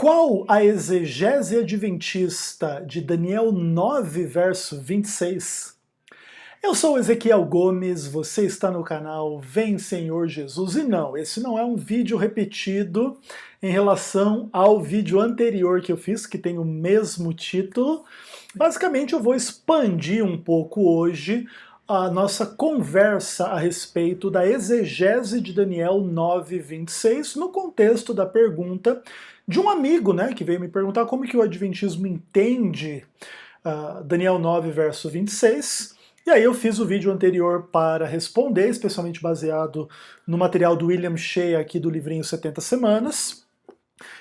Qual a exegese adventista de Daniel 9, verso 26? Eu sou Ezequiel Gomes, você está no canal Vem Senhor Jesus. E não, esse não é um vídeo repetido em relação ao vídeo anterior que eu fiz, que tem o mesmo título. Basicamente eu vou expandir um pouco hoje a nossa conversa a respeito da exegese de Daniel 9, 26, no contexto da pergunta de um amigo, né, que veio me perguntar como que o Adventismo entende Daniel 9, verso 26. E aí eu fiz o vídeo anterior para responder, especialmente baseado no material do William Shea aqui do livrinho 70 Semanas.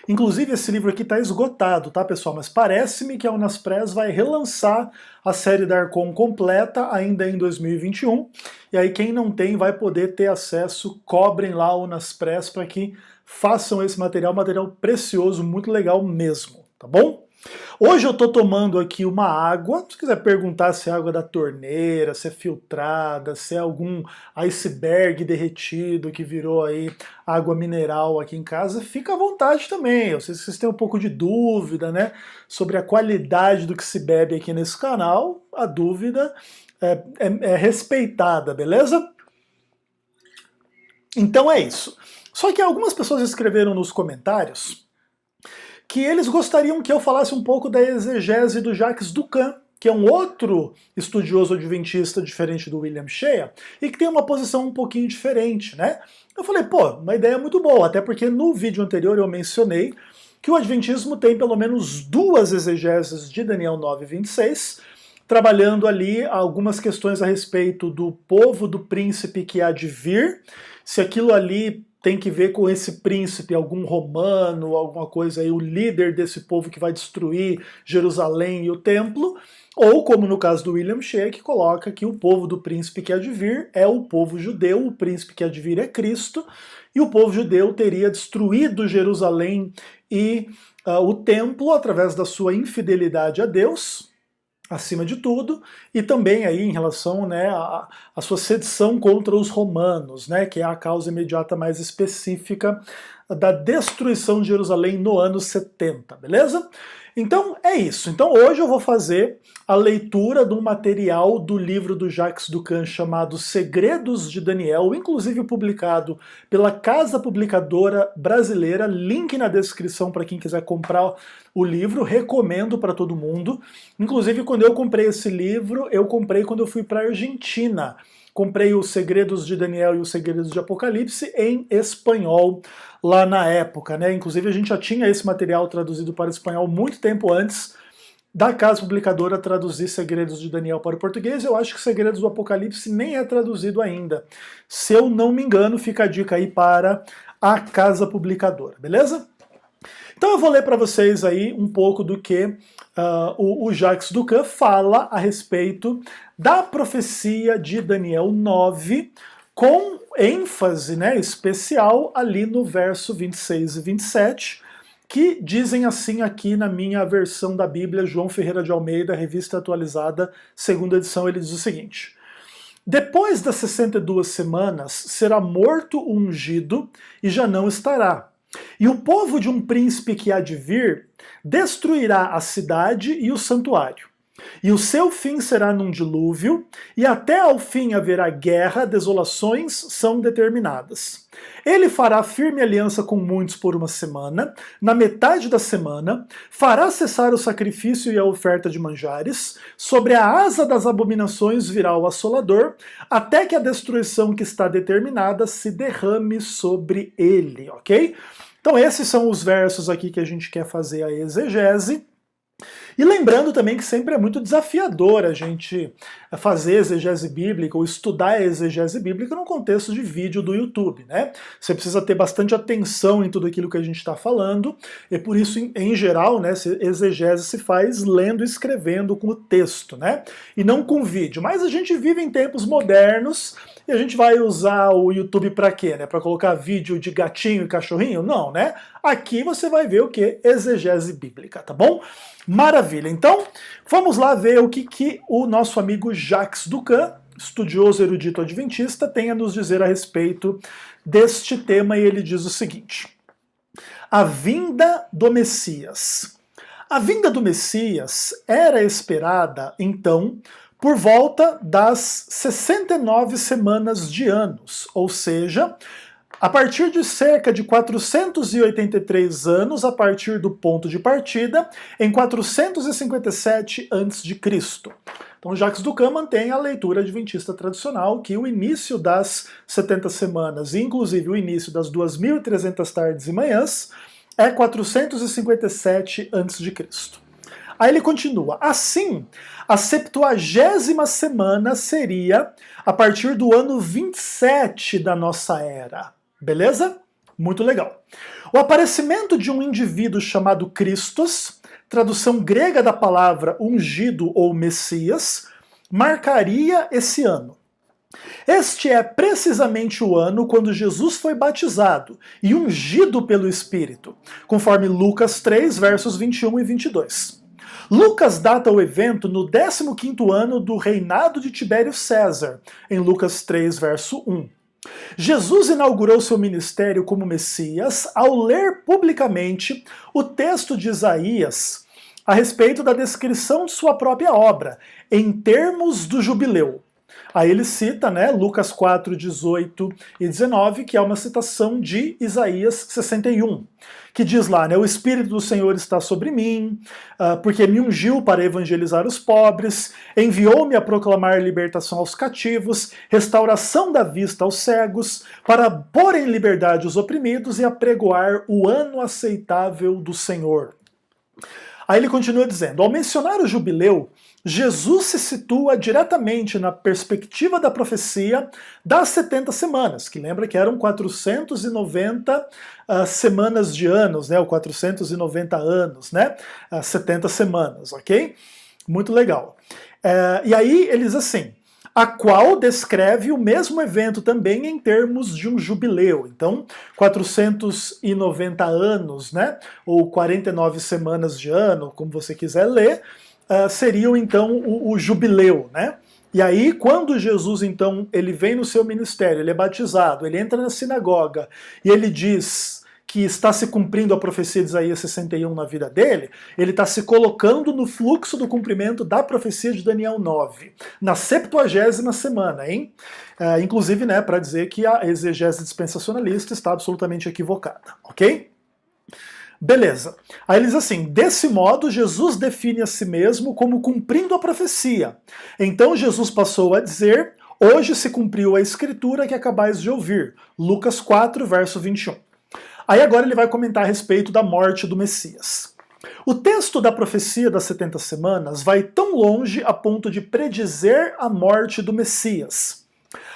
Inclusive esse livro aqui está esgotado, tá pessoal? Mas parece-me que a Unispress vai relançar a série da Arcon completa ainda em 2021. E aí quem não tem vai poder ter acesso, cobrem lá a Unispress para que façam esse material precioso, muito legal mesmo, tá bom? Hoje eu estou tomando aqui uma água, se quiser perguntar se é água da torneira, se é filtrada, se é algum iceberg derretido que virou aí água mineral aqui em casa, fica à vontade também. Eu sei se vocês têm um pouco de dúvida, né, sobre a qualidade do que se bebe aqui nesse canal, a dúvida é respeitada, beleza? Então é isso. Só que algumas pessoas escreveram nos comentários que eles gostariam que eu falasse um pouco da exegese do Jacques Doucan, que é um outro estudioso adventista diferente do William Shea, e que tem uma posição um pouquinho diferente, né? Eu falei, pô, uma ideia muito boa, até porque no vídeo anterior eu mencionei que o Adventismo tem pelo menos duas exegeses de Daniel 9, 26, trabalhando ali algumas questões a respeito do povo do príncipe que há de vir, se aquilo ali tem que ver com esse príncipe, algum romano, alguma coisa aí, o líder desse povo que vai destruir Jerusalém e o templo, ou como no caso do William Shea, que coloca que o povo do príncipe que há de vir é o povo judeu, o príncipe que há de vir é Cristo, e o povo judeu teria destruído Jerusalém e o templo através da sua infidelidade a Deus, acima de tudo, e também aí em relação, né, à sua sedição contra os romanos, né, que é a causa imediata mais específica da destruição de Jerusalém no ano 70, beleza? Então é isso. Então hoje eu vou fazer a leitura de um material do livro do Jacques Doucan chamado Segredos de Daniel, inclusive publicado pela Casa Publicadora Brasileira, link na descrição para quem quiser comprar o livro, recomendo para todo mundo. Inclusive quando eu comprei esse livro, eu comprei quando eu fui para a Argentina. Comprei os Segredos de Daniel e os Segredos de Apocalipse em espanhol lá na época, né? Inclusive a gente já tinha esse material traduzido para espanhol muito tempo antes da Casa Publicadora traduzir Segredos de Daniel para o português. Eu acho que Segredos do Apocalipse nem é traduzido ainda. Se eu não me engano, fica a dica aí para a Casa Publicadora, beleza? Então eu vou ler para vocês aí um pouco do que o Jacques Doucan fala a respeito da profecia de Daniel 9, com ênfase, né, especial ali no verso 26 e 27, que dizem assim aqui na minha versão da Bíblia, João Ferreira de Almeida, revista atualizada, segunda edição, ele diz o seguinte: depois das 62 semanas será morto o ungido e já não estará. E o povo de um príncipe que há de vir destruirá a cidade e o santuário. E o seu fim será num dilúvio, e até ao fim haverá guerra, desolações são determinadas. Ele fará firme aliança com muitos por uma semana, na metade da semana, fará cessar o sacrifício e a oferta de manjares, sobre a asa das abominações virá o assolador, até que a destruição que está determinada se derrame sobre ele, ok? Então esses são os versos aqui que a gente quer fazer a exegese. E lembrando também que sempre é muito desafiador a gente fazer exegese bíblica ou estudar a exegese bíblica no contexto de vídeo do YouTube, né? Você precisa ter bastante atenção em tudo aquilo que a gente está falando, e por isso, em geral, né, exegese se faz lendo e escrevendo com o texto, né? E não com vídeo. Mas a gente vive em tempos modernos, e a gente vai usar o YouTube para quê, né? Para colocar vídeo de gatinho e cachorrinho? Não, né? Aqui você vai ver o que? Exegese bíblica, tá bom? Maravilha. Então, vamos lá ver o que o nosso amigo Jacques Doucan, estudioso erudito adventista, tem a nos dizer a respeito deste tema, e ele diz o seguinte: A vinda do Messias. A vinda do Messias era esperada, então, por volta das 69 semanas de anos, ou seja, a partir de cerca de 483 anos, a partir do ponto de partida, em 457 a.C. Então Jacques Ducan mantém a leitura adventista tradicional que o início das 70 semanas, inclusive o início das 2.300 tardes e manhãs, é 457 a.C. Aí ele continua, assim, a 70ª semana seria a partir do ano 27 da nossa era. Beleza? Muito legal. O aparecimento de um indivíduo chamado Christos, tradução grega da palavra ungido ou Messias, marcaria esse ano. Este é precisamente o ano quando Jesus foi batizado e ungido pelo Espírito, conforme Lucas 3, versos 21 e 22. Lucas data o evento no 15º ano do reinado de Tibério César, em Lucas 3, verso 1. Jesus inaugurou seu ministério como Messias ao ler publicamente o texto de Isaías a respeito da descrição de sua própria obra, em termos do jubileu. Aí ele cita, Lucas 4, 18 e 19, que é uma citação de Isaías 61, que diz lá, o Espírito do Senhor está sobre mim, porque me ungiu para evangelizar os pobres, enviou-me a proclamar libertação aos cativos, restauração da vista aos cegos, para pôr em liberdade os oprimidos e apregoar o ano aceitável do Senhor. Aí ele continua dizendo, ao mencionar o jubileu, Jesus se situa diretamente na perspectiva da profecia das 70 semanas, que lembra que eram 490 semanas de anos, ou 490 anos, 70 semanas, ok? Muito legal. E aí ele diz assim, a qual descreve o mesmo evento também em termos de um jubileu. Então, 490 anos, ou 49 semanas de ano, como você quiser ler, seriam então o jubileu, E aí, quando Jesus, então, ele vem no seu ministério, ele é batizado, ele entra na sinagoga e ele diz que está se cumprindo a profecia de Isaías 61 na vida dele, ele está se colocando no fluxo do cumprimento da profecia de Daniel 9, na 70ª semana, hein? Inclusive, para dizer que a exegese dispensacionalista está absolutamente equivocada, ok? Beleza. Aí ele diz assim, desse modo Jesus define a si mesmo como cumprindo a profecia. Então Jesus passou a dizer, hoje se cumpriu a escritura que acabais de ouvir. Lucas 4, verso 21. Aí agora ele vai comentar a respeito da morte do Messias. O texto da profecia das 70 semanas vai tão longe a ponto de predizer a morte do Messias.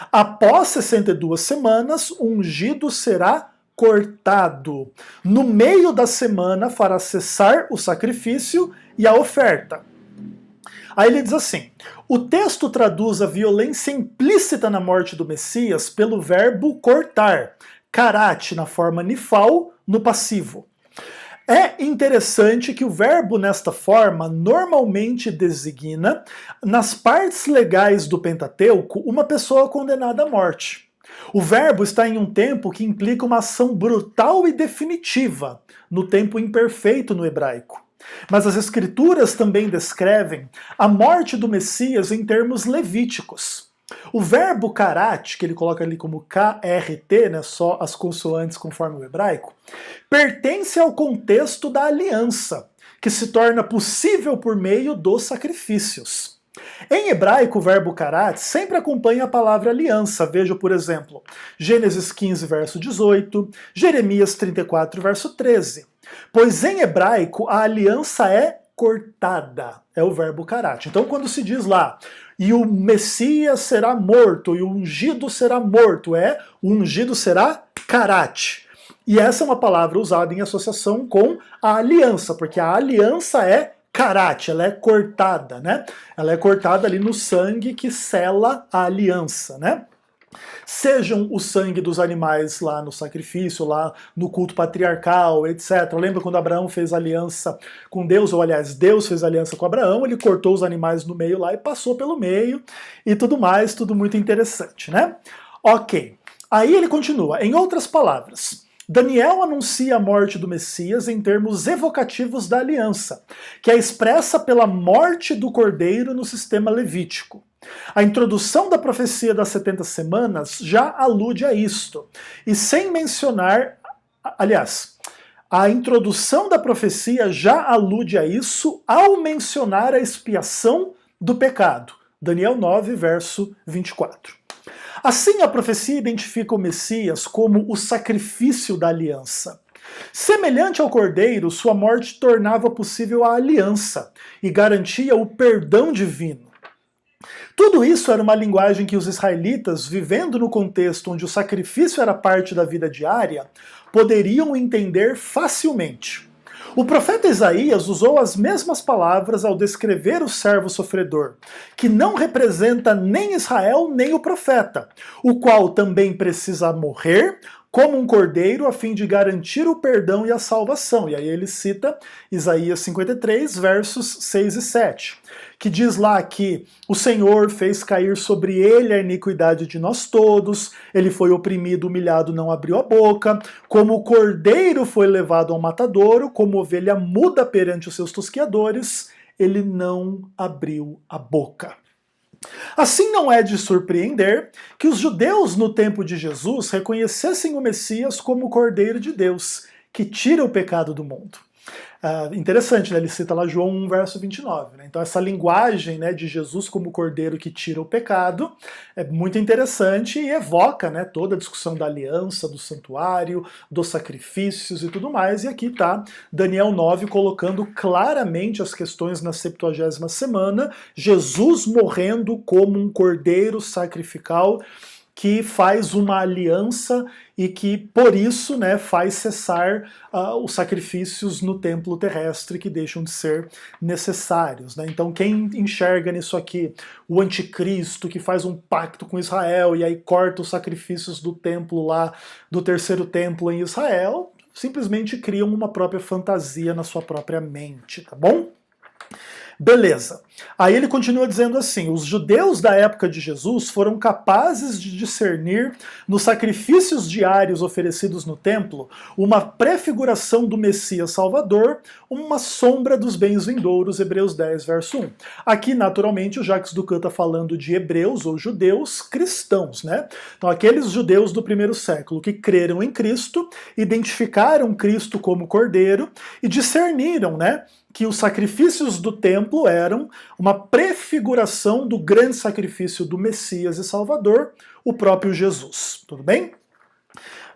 Após 62 semanas, o ungido será cortado. No meio da semana fará cessar o sacrifício e a oferta. Aí ele diz assim, o texto traduz a violência implícita na morte do Messias pelo verbo cortar, karat na forma nifal, no passivo. É interessante que o verbo nesta forma normalmente designa, nas partes legais do Pentateuco, uma pessoa condenada à morte. O verbo está em um tempo que implica uma ação brutal e definitiva, no tempo imperfeito no hebraico. Mas as escrituras também descrevem a morte do Messias em termos levíticos. O verbo karat, que ele coloca ali como KRT, só as consoantes conforme o hebraico, pertence ao contexto da aliança, que se torna possível por meio dos sacrifícios. Em hebraico, o verbo karat sempre acompanha a palavra aliança. Veja, por exemplo, Gênesis 15, verso 18, Jeremias 34, verso 13. Pois em hebraico, a aliança é cortada, é o verbo karat. Então, quando se diz lá, e o Messias será morto, e o ungido será morto, o ungido será karat. E essa é uma palavra usada em associação com a aliança, porque a aliança é karat, ela é cortada, Ela é cortada ali no sangue que sela a aliança, Sejam o sangue dos animais lá no sacrifício, lá no culto patriarcal, etc. Lembra quando Abraão fez aliança com Deus, ou aliás, Deus fez aliança com Abraão, ele cortou os animais no meio lá e passou pelo meio e tudo mais, tudo muito interessante, Ok. Aí ele continua, em outras palavras, Daniel anuncia a morte do Messias em termos evocativos da aliança, que é expressa pela morte do cordeiro no sistema levítico. A introdução da profecia das 70 semanas já alude a isto, e sem mencionar, aliás, a introdução da profecia já alude a isso ao mencionar a expiação do pecado. Daniel 9, verso 24. Assim, a profecia identifica o Messias como o sacrifício da aliança. Semelhante ao cordeiro, sua morte tornava possível a aliança e garantia o perdão divino. Tudo isso era uma linguagem que os israelitas, vivendo no contexto onde o sacrifício era parte da vida diária, poderiam entender facilmente. O profeta Isaías usou as mesmas palavras ao descrever o servo sofredor, que não representa nem Israel nem o profeta, o qual também precisa morrer como um cordeiro a fim de garantir o perdão e a salvação. E aí ele cita Isaías 53, versos 6 e 7, que diz lá que o Senhor fez cair sobre ele a iniquidade de nós todos, ele foi oprimido, humilhado, não abriu a boca, como o cordeiro foi levado ao matadouro, como ovelha muda perante os seus tosqueadores, ele não abriu a boca. Assim não é de surpreender que os judeus no tempo de Jesus reconhecessem o Messias como o Cordeiro de Deus, que tira o pecado do mundo. Interessante, né? Ele cita lá João 1, verso 29. Né? Então essa linguagem, né, de Jesus como cordeiro que tira o pecado é muito interessante e evoca, né, toda a discussão da aliança, do santuário, dos sacrifícios e tudo mais. E aqui está Daniel 9 colocando claramente as questões na 70ª semana, Jesus morrendo como um cordeiro sacrificial que faz uma aliança e que, por isso, né, faz cessar os sacrifícios no templo terrestre que deixam de ser necessários. Né? Então, quem enxerga nisso aqui o anticristo que faz um pacto com Israel e aí corta os sacrifícios do templo lá, do terceiro templo em Israel, simplesmente criam uma própria fantasia na sua própria mente, tá bom? Beleza. Aí ele continua dizendo assim: os judeus da época de Jesus foram capazes de discernir nos sacrifícios diários oferecidos no templo uma prefiguração do Messias Salvador, uma sombra dos bens vindouros, Hebreus 10, verso 1. Aqui, naturalmente, o Jacques Ducan está falando de hebreus ou judeus cristãos, né? Então, aqueles judeus do primeiro século que creram em Cristo, identificaram Cristo como Cordeiro e discerniram, né, que os sacrifícios do templo eram uma prefiguração do grande sacrifício do Messias e Salvador, o próprio Jesus. Tudo bem?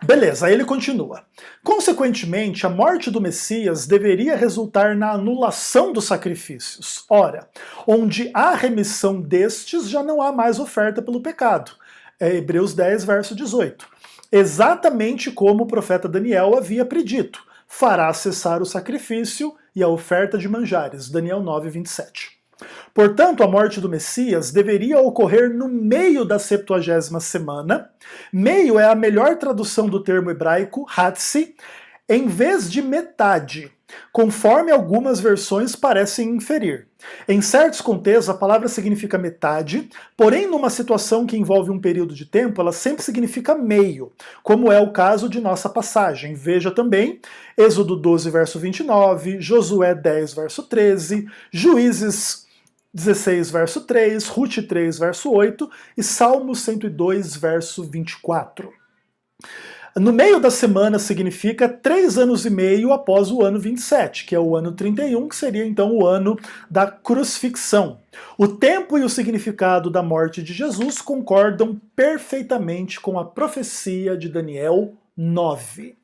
Beleza, aí ele continua. Consequentemente, a morte do Messias deveria resultar na anulação dos sacrifícios. Ora, onde há remissão destes, já não há mais oferta pelo pecado. É Hebreus 10, verso 18. Exatamente como o profeta Daniel havia predito. Fará cessar o sacrifício e a oferta de manjares. Daniel 9, 27. Portanto, a morte do Messias deveria ocorrer no meio da 70ª semana. Meio é a melhor tradução do termo hebraico, hatsi, em vez de metade, conforme algumas versões parecem inferir. Em certos contextos, a palavra significa metade, porém numa situação que envolve um período de tempo, ela sempre significa meio, como é o caso de nossa passagem. Veja também Êxodo 12, verso 29, Josué 10, verso 13, Juízes 16, verso 3, Rute 3, verso 8 e Salmo 102, verso 24. No meio da semana significa 3 anos e meio após o ano 27, que é o ano 31, que seria então o ano da crucifixão. O tempo e o significado da morte de Jesus concordam perfeitamente com a profecia de Daniel 9.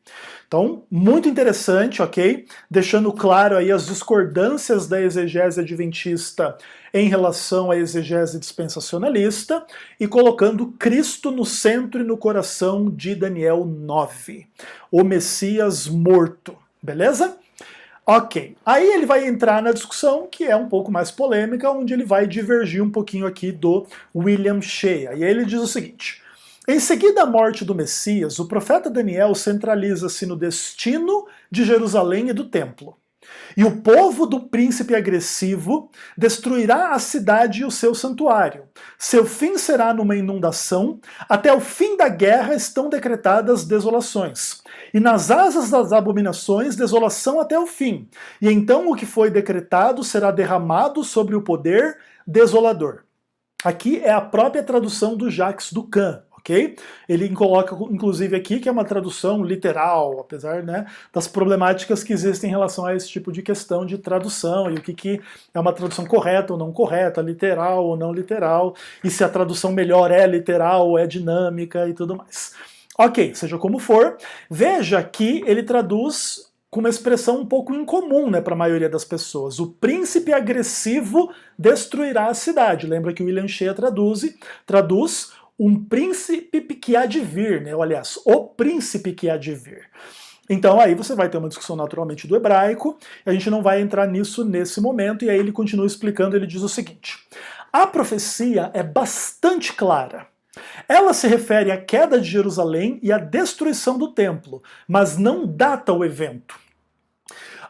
Então, muito interessante, ok? Deixando claro aí as discordâncias da exegese adventista em relação à exegese dispensacionalista e colocando Cristo no centro e no coração de Daniel 9, o Messias morto, beleza? Ok, aí ele vai entrar na discussão que é um pouco mais polêmica, onde ele vai divergir um pouquinho aqui do William Shea. E aí ele diz o seguinte: em seguida à morte do Messias, o profeta Daniel centraliza-se no destino de Jerusalém e do templo. E o povo do príncipe agressivo destruirá a cidade e o seu santuário. Seu fim será numa inundação. Até o fim da guerra estão decretadas desolações. E nas asas das abominações, desolação até o fim. E então o que foi decretado será derramado sobre o poder desolador. Aqui é a própria tradução do Jacques Ducan. Okay? Ele coloca, inclusive, aqui que é uma tradução literal, apesar, né, das problemáticas que existem em relação a esse tipo de questão de tradução, e o que é uma tradução correta ou não correta, literal ou não literal, e se a tradução melhor é literal ou é dinâmica e tudo mais. Ok, seja como for, veja que ele traduz com uma expressão um pouco incomum, né, para a maioria das pessoas. O príncipe agressivo destruirá a cidade. Lembra que o William Shea traduz um príncipe que há de vir, né? Ou, aliás, o príncipe que há de vir. Então aí você vai ter uma discussão naturalmente do hebraico, e a gente não vai entrar nisso nesse momento, e aí ele continua explicando, ele diz o seguinte: a profecia é bastante clara. Ela se refere à queda de Jerusalém e à destruição do templo, mas não data o evento.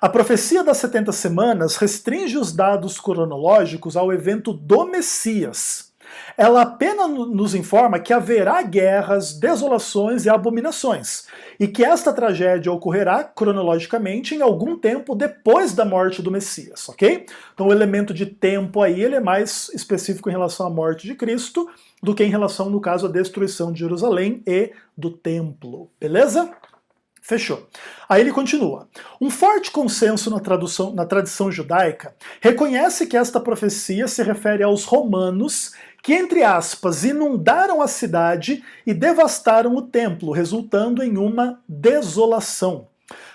A profecia das 70 semanas restringe os dados cronológicos ao evento do Messias. Ela apenas nos informa que haverá guerras, desolações e abominações, e que esta tragédia ocorrerá cronologicamente em algum tempo depois da morte do Messias, ok? Então o elemento de tempo aí ele é mais específico em relação à morte de Cristo do que em relação, no caso, à destruição de Jerusalém e do templo, beleza? Fechou. Aí ele continua. Um forte consenso na tradição judaica reconhece que esta profecia se refere aos romanos que, entre aspas, inundaram a cidade e devastaram o templo, resultando em uma desolação.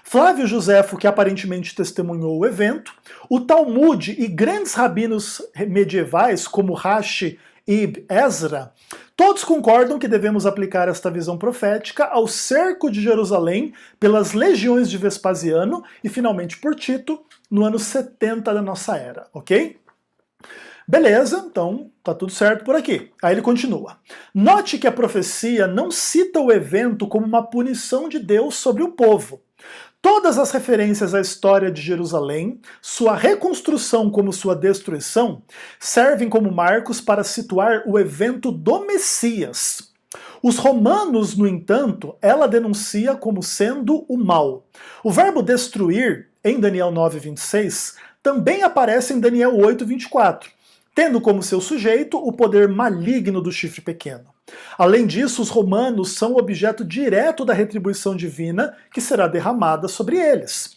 Flávio Joséfo, que aparentemente testemunhou o evento, o Talmud e grandes rabinos medievais como Rashi e Ezra, todos concordam que devemos aplicar esta visão profética ao cerco de Jerusalém pelas legiões de Vespasiano e finalmente por Tito no ano 70 da nossa era, ok? Beleza, então tá tudo certo por aqui. Aí ele continua. Note que a profecia não cita o evento como uma punição de Deus sobre o povo. Todas as referências à história de Jerusalém, sua reconstrução como sua destruição, servem como marcos para situar o evento do Messias. Os romanos, no entanto, ela denuncia como sendo o mal. O verbo destruir, em Daniel 9:26, também aparece em Daniel 8:24, tendo como seu sujeito o poder maligno do chifre pequeno. Além disso, os romanos são objeto direto da retribuição divina que será derramada sobre eles.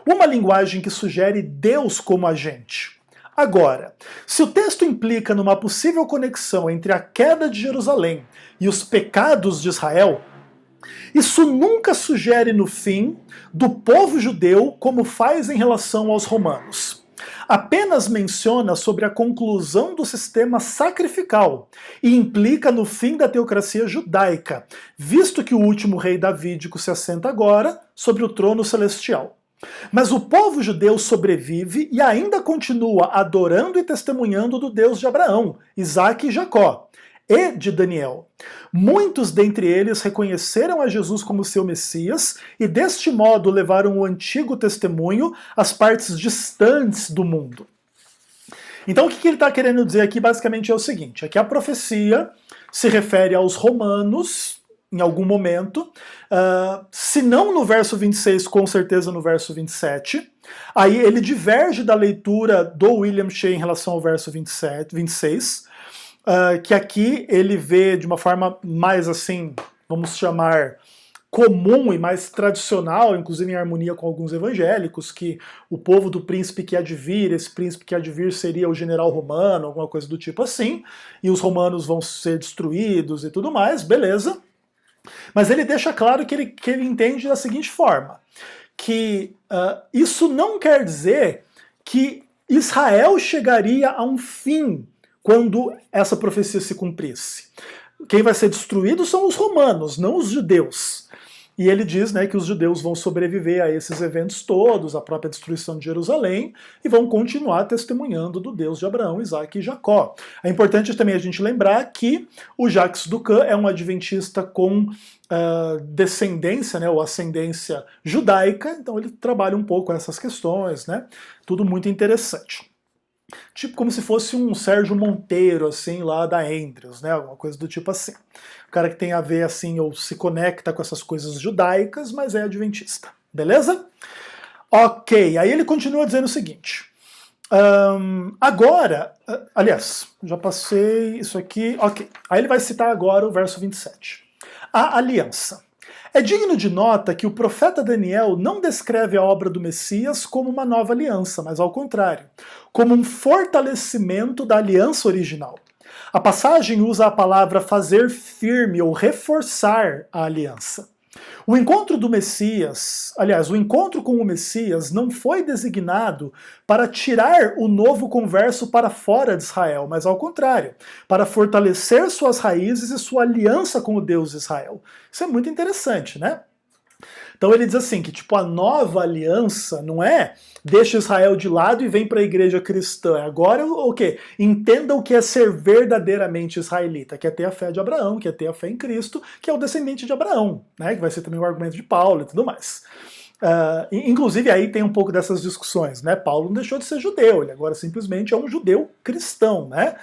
Uma linguagem que sugere Deus como agente. Agora, se o texto implica numa possível conexão entre a queda de Jerusalém e os pecados de Israel, isso nunca sugere no fim do povo judeu como faz em relação aos romanos. Apenas menciona sobre a conclusão do sistema sacrificial e implica no fim da teocracia judaica, visto que o último rei davídico se assenta agora sobre o trono celestial. Mas o povo judeu sobrevive e ainda continua adorando e testemunhando do Deus de Abraão, Isaque e Jacó, e de Daniel. Muitos dentre eles reconheceram a Jesus como seu Messias e deste modo levaram o antigo testemunho às partes distantes do mundo. Então o que ele está querendo dizer aqui basicamente é o seguinte, é que a profecia se refere aos romanos em algum momento, se não no verso 26, com certeza no verso 27, aí ele diverge da leitura do William Shea em relação ao verso 26, que aqui ele vê de uma forma mais assim, vamos chamar, comum e mais tradicional, inclusive em harmonia com alguns evangélicos, que o povo do príncipe que há de vir, esse príncipe que há de vir seria o general romano, alguma coisa do tipo assim, e os romanos vão ser destruídos e tudo mais, beleza. Mas ele deixa claro que ele entende da seguinte forma, que isso não quer dizer que Israel chegaria a um fim quando essa profecia se cumprisse. Quem vai ser destruído são os romanos, não os judeus. E ele diz, né, que os judeus vão sobreviver a esses eventos todos, a própria destruição de Jerusalém, e vão continuar testemunhando do Deus de Abraão, Isaac e Jacó. É importante também a gente lembrar que o Jacques Ducan é um adventista com descendência, né, ou ascendência judaica, então ele trabalha um pouco essas questões, né, tudo muito interessante. Tipo como se fosse um Sérgio Monteiro, assim, lá da Andrews, né, alguma coisa do tipo assim. O cara que tem a ver, assim, ou se conecta com essas coisas judaicas, mas é adventista, beleza? Ok, aí ele continua dizendo o seguinte, agora, aliás, já passei isso aqui, ok, aí ele vai citar agora o verso 27. A aliança. É digno de nota que o profeta Daniel não descreve a obra do Messias como uma nova aliança, mas ao contrário, como um fortalecimento da aliança original. A passagem usa a palavra fazer firme ou reforçar a aliança. O encontro do Messias, aliás, o encontro com o Messias não foi designado para tirar o novo converso para fora de Israel, mas ao contrário, para fortalecer suas raízes e sua aliança com o Deus de Israel. Isso é muito interessante, né? Então ele diz assim, que tipo, a nova aliança não é deixa Israel de lado e vem para a igreja cristã. Agora o quê? Entenda o que é ser verdadeiramente israelita, que é ter a fé de Abraão, que é ter a fé em Cristo, que é o descendente de Abraão, né? Que vai ser também o argumento de Paulo e tudo mais. Inclusive aí tem um pouco dessas discussões, né? Paulo não deixou de ser judeu, ele agora simplesmente é um judeu cristão, né?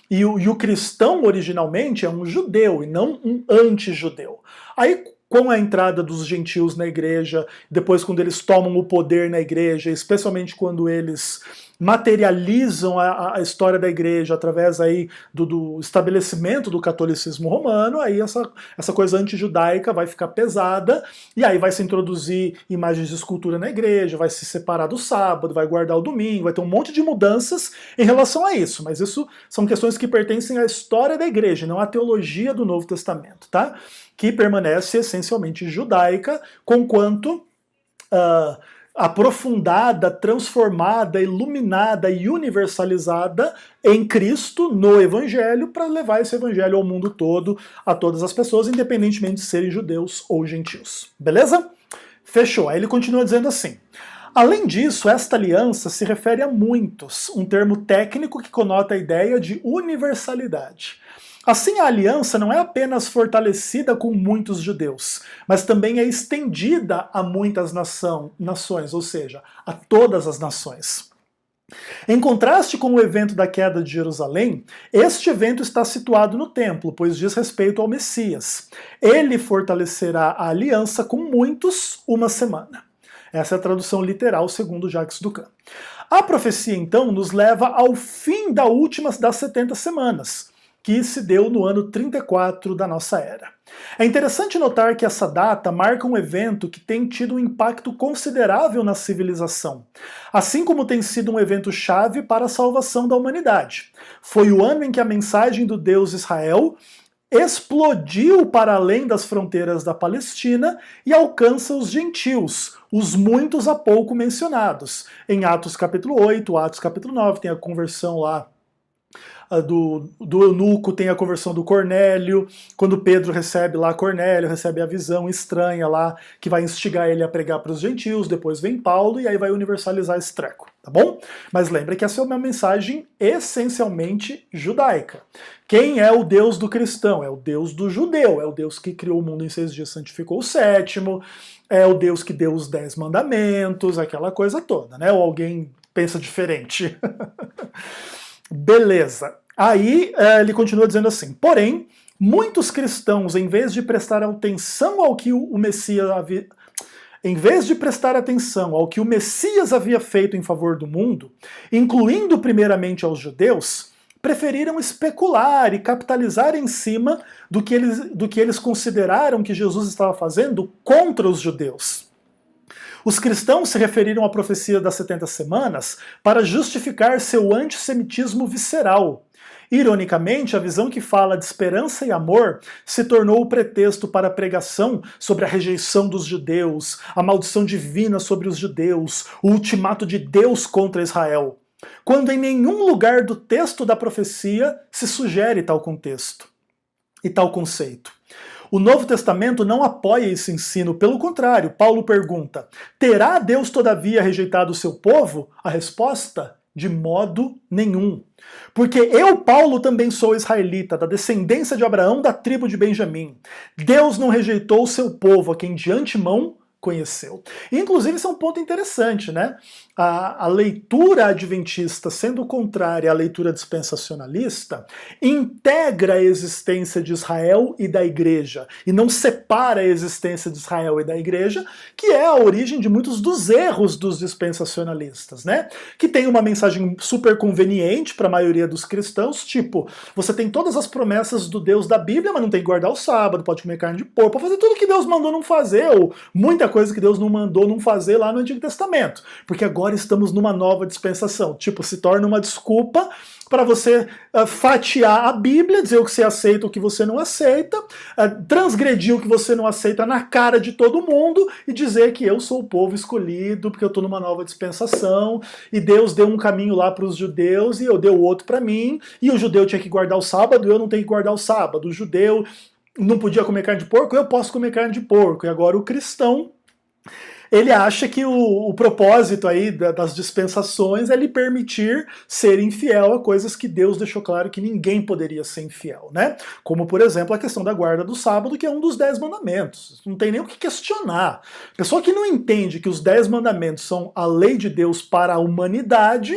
E o cristão originalmente é um judeu e não um anti-judeu. Aí com a entrada dos gentios na igreja, depois quando eles tomam o poder na igreja, especialmente quando eles materializam a história da igreja através aí do estabelecimento do catolicismo romano, aí essa coisa anti-judaica vai ficar pesada, e aí vai se introduzir imagens de escultura na igreja, vai se separar do sábado, vai guardar o domingo, vai ter um monte de mudanças em relação a isso, mas isso são questões que pertencem à história da igreja, não à teologia do Novo Testamento, tá? Que permanece essencialmente judaica, conquanto aprofundada, transformada, iluminada e universalizada em Cristo, no Evangelho, para levar esse Evangelho ao mundo todo, a todas as pessoas, independentemente de serem judeus ou gentios. Beleza? Fechou. Aí ele continua dizendo assim. Além disso, esta aliança se refere a muitos, um termo técnico que conota a ideia de universalidade. Assim, a aliança não é apenas fortalecida com muitos judeus, mas também é estendida a muitas nações, ou seja, a todas as nações. Em contraste com o evento da queda de Jerusalém, este evento está situado no templo, pois diz respeito ao Messias. Ele fortalecerá a aliança com muitos uma semana. Essa é a tradução literal segundo Jacques Ducan. A profecia, então, nos leva ao fim da última das 70 semanas, que se deu no ano 34 da nossa era. É interessante notar que essa data marca um evento que tem tido um impacto considerável na civilização, assim como tem sido um evento chave para a salvação da humanidade. Foi o ano em que a mensagem do Deus Israel explodiu para além das fronteiras da Palestina e alcança os gentios, os muitos há pouco mencionados. Em Atos capítulo 8, Atos capítulo 9, tem a conversão lá do eunuco, tem a conversão do Cornélio, quando Pedro recebe lá Cornélio, recebe a visão estranha lá, que vai instigar ele a pregar para os gentios, depois vem Paulo e aí vai universalizar esse treco, tá bom? Mas lembra que essa é uma mensagem essencialmente judaica. Quem é o Deus do cristão? É o Deus do judeu, é o Deus que criou o mundo em 6 dias, santificou o 7º, é o Deus que deu os 10 mandamentos, aquela coisa toda, né? Ou alguém pensa diferente. Beleza. Aí ele continua dizendo assim, porém, muitos cristãos, em vez de prestar atenção ao que o Messias havia... Em vez de prestar atenção ao que o Messias havia feito em favor do mundo, incluindo primeiramente aos judeus, preferiram especular e capitalizar em cima do que eles consideraram que Jesus estava fazendo contra os judeus. Os cristãos se referiram à profecia das 70 semanas para justificar seu antissemitismo visceral. Ironicamente, a visão que fala de esperança e amor se tornou o pretexto para a pregação sobre a rejeição dos judeus, a maldição divina sobre os judeus, o ultimato de Deus contra Israel, quando em nenhum lugar do texto da profecia se sugere tal contexto e tal conceito. O Novo Testamento não apoia esse ensino, pelo contrário, Paulo pergunta: terá Deus todavia rejeitado o seu povo? A resposta: de modo nenhum. Porque eu, Paulo, também sou israelita, da descendência de Abraão, da tribo de Benjamim. Deus não rejeitou o seu povo, a quem de antemão conheceu. Inclusive, isso é um ponto interessante, né? A leitura adventista, sendo contrária à leitura dispensacionalista, integra a existência de Israel e da igreja, e não separa a existência de Israel e da igreja, que é a origem de muitos dos erros dos dispensacionalistas, né? Que tem uma mensagem super conveniente para a maioria dos cristãos, tipo, você tem todas as promessas do Deus da Bíblia, mas não tem que guardar o sábado, pode comer carne de porco, pode fazer tudo que Deus mandou não fazer, ou muita coisa que Deus não mandou não fazer lá no Antigo Testamento, porque agora estamos numa nova dispensação. Tipo, se torna uma desculpa para você fatiar a Bíblia, dizer o que você aceita, o que você não aceita, transgredir o que você não aceita na cara de todo mundo e dizer que eu sou o povo escolhido porque eu estou numa nova dispensação e Deus deu um caminho lá para os judeus e eu dei o outro para mim, e o judeu tinha que guardar o sábado, eu não tenho que guardar o sábado. O judeu não podia comer carne de porco, eu posso comer carne de porco. E agora o cristão, ele acha que o propósito aí das dispensações é lhe permitir ser infiel a coisas que Deus deixou claro que ninguém poderia ser infiel, né? Como, por exemplo, a questão da guarda do sábado, que é um dos 10 mandamentos. Não tem nem o que questionar. Pessoa que não entende que os 10 mandamentos são a lei de Deus para a humanidade,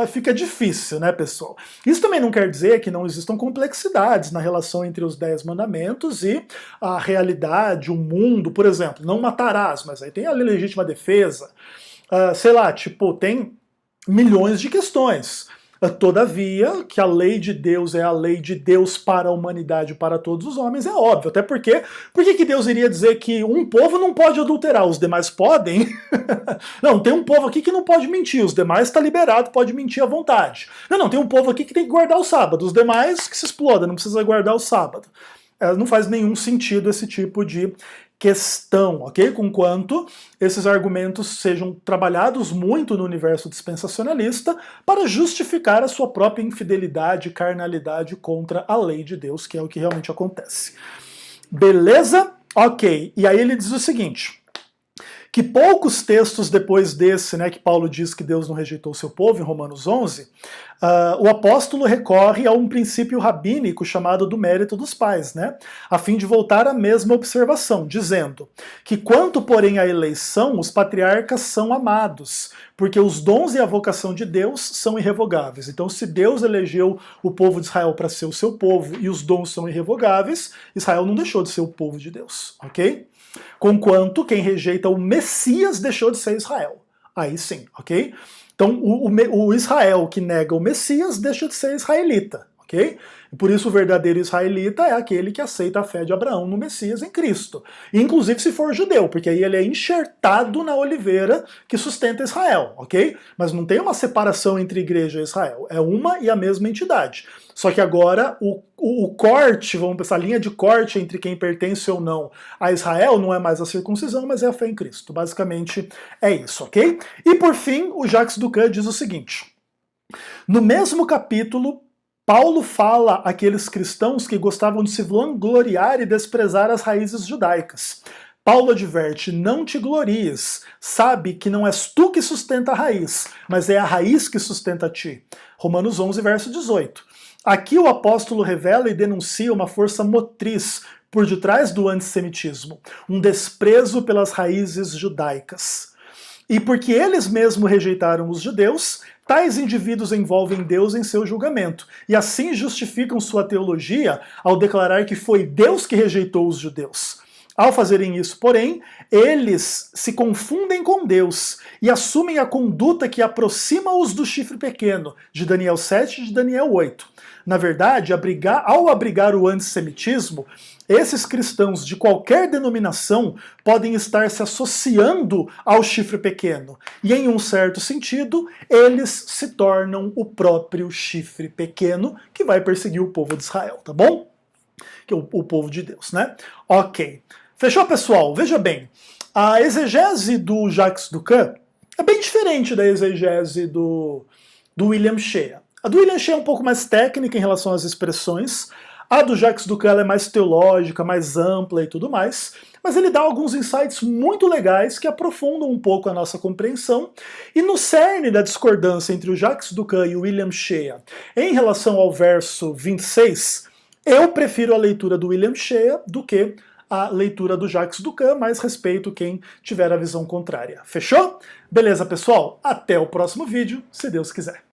fica difícil, né, pessoal? Isso também não quer dizer que não existam complexidades na relação entre os 10 mandamentos e a realidade, o mundo. Por exemplo, não matarás, mas aí tem a legítima defesa. Sei lá, tipo, tem milhões de questões. Todavia, que a lei de Deus é a lei de Deus para a humanidade, para todos os homens, é óbvio. Até porque, por que Deus iria dizer que um povo não pode adulterar, os demais podem? Não, tem um povo aqui que não pode mentir, os demais está liberado, pode mentir à vontade. Não, tem um povo aqui que tem que guardar o sábado, os demais que se exploda, não precisa guardar o sábado. Não faz nenhum sentido esse tipo de questão, ok? Conquanto esses argumentos sejam trabalhados muito no universo dispensacionalista para justificar a sua própria infidelidade e carnalidade contra a lei de Deus, que é o que realmente acontece. Beleza? Ok. E aí ele diz o seguinte: que poucos textos depois desse, né, que Paulo diz que Deus não rejeitou o seu povo, em Romanos 11, o apóstolo recorre a um princípio rabínico chamado do mérito dos pais, né, a fim de voltar à mesma observação, dizendo que quanto, porém, à eleição, os patriarcas são amados, porque os dons e a vocação de Deus são irrevogáveis. Então, se Deus elegeu o povo de Israel para ser o seu povo e os dons são irrevogáveis, Israel não deixou de ser o povo de Deus, ok? Conquanto quem rejeita o Messias deixou de ser Israel. Aí sim, ok? Então o Israel que nega o Messias deixa de ser israelita, ok? E por isso o verdadeiro israelita é aquele que aceita a fé de Abraão no Messias em Cristo. Inclusive se for judeu, porque aí ele é enxertado na oliveira que sustenta Israel, ok? Mas não tem uma separação entre igreja e Israel, é uma e a mesma entidade. Só que agora o corte, vamos pensar, a linha de corte entre quem pertence ou não a Israel não é mais a circuncisão, mas é a fé em Cristo. Basicamente é isso, ok? E por fim, o Jacques Ducan diz o seguinte: no mesmo capítulo, Paulo fala àqueles cristãos que gostavam de se vangloriar e desprezar as raízes judaicas. Paulo adverte: não te glories, sabe que não és tu que sustenta a raiz, mas é a raiz que sustenta a ti. Romanos 11, verso 18. Aqui o apóstolo revela e denuncia uma força motriz por detrás do antissemitismo, um desprezo pelas raízes judaicas. E porque eles mesmos rejeitaram os judeus, tais indivíduos envolvem Deus em seu julgamento, e assim justificam sua teologia ao declarar que foi Deus que rejeitou os judeus. Ao fazerem isso, porém, eles se confundem com Deus e assumem a conduta que aproxima-os do chifre pequeno, de Daniel 7 e de Daniel 8. Na verdade, ao abrigar o antissemitismo, esses cristãos de qualquer denominação podem estar se associando ao chifre pequeno. E em um certo sentido, eles se tornam o próprio chifre pequeno que vai perseguir o povo de Israel, tá bom? Que é o povo de Deus, né? Ok. Fechou, pessoal? Veja bem, a exegese do Jacques Ducan é bem diferente da exegese do William Shea. A do William Shea é um pouco mais técnica em relação às expressões. A do Jacques Ducan é mais teológica, mais ampla e tudo mais, mas ele dá alguns insights muito legais que aprofundam um pouco a nossa compreensão, e no cerne da discordância entre o Jacques Ducan e o William Shea em relação ao verso 26, eu prefiro a leitura do William Shea do que a leitura do Jacques Ducan, mas respeito quem tiver a visão contrária. Fechou? Beleza, pessoal? Até o próximo vídeo, se Deus quiser.